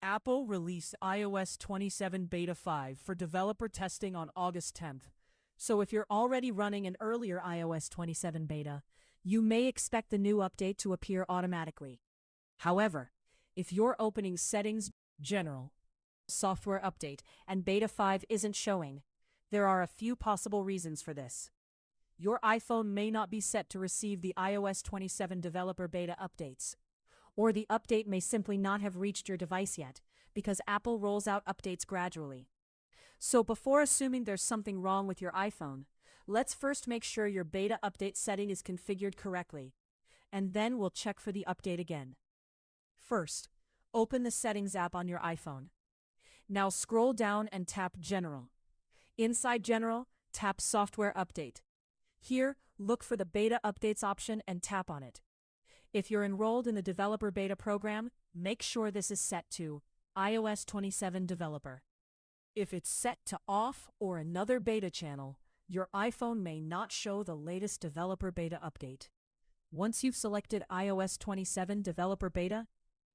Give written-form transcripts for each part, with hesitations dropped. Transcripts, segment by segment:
Apple released iOS 27 Beta 5 for developer testing on August 10th. So if you're already running an earlier iOS 27 beta, you may expect the new update to appear automatically. However, if you're opening Settings, General, Software Update, and Beta 5 isn't showing, there are a few possible reasons for this. Your iPhone may not be set to receive the iOS 27 developer beta updates, or the update may simply not have reached your device yet, because Apple rolls out updates gradually. So before assuming there's something wrong with your iPhone, let's first make sure your beta update setting is configured correctly, and then we'll check for the update again. First, open the Settings app on your iPhone. Now scroll down and tap General. Inside General, tap Software Update. Here, look for the Beta Updates option and tap on it. If you're enrolled in the Developer Beta program, make sure this is set to iOS 27 Developer. If it's set to Off or another beta channel, your iPhone may not show the latest Developer Beta update. Once you've selected iOS 27 Developer Beta,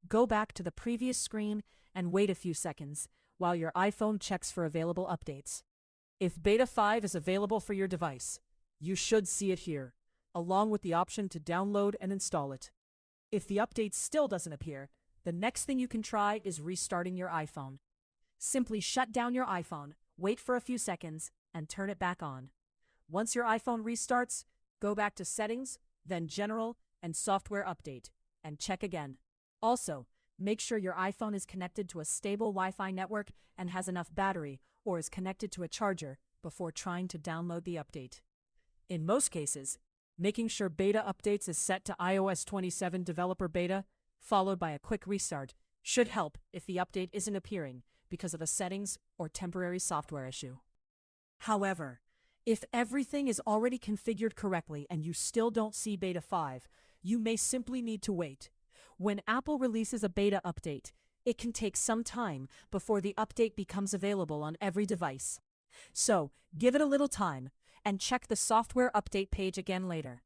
go back to the previous screen and wait a few seconds while your iPhone checks for available updates. If Beta 5 is available for your device, you should see it here, along with the option to download and install it. If the update still doesn't appear, the next thing you can try is restarting your iPhone. Simply shut down your iPhone, wait for a few seconds, and turn it back on. Once your iPhone restarts, go back to Settings, then General and Software Update, and check again. Also, make sure your iPhone is connected to a stable Wi-Fi network and has enough battery or is connected to a charger before trying to download the update. In most cases, making sure beta updates is set to iOS 27 Developer Beta, followed by a quick restart, should help if the update isn't appearing because of a settings or temporary software issue. However, if everything is already configured correctly and you still don't see Beta 5, you may simply need to wait. When Apple releases a beta update, it can take some time before the update becomes available on every device. So, give it a little time and check the software update page again later.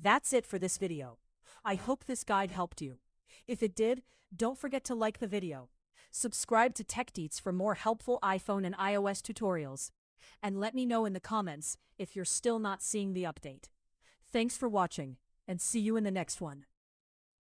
That's it for this video. I hope this guide helped you. If it did, don't forget to like the video. Subscribe to TechDeets for more helpful iPhone and iOS tutorials. And let me know in the comments if you're still not seeing the update. Thanks for watching, and see you in the next one.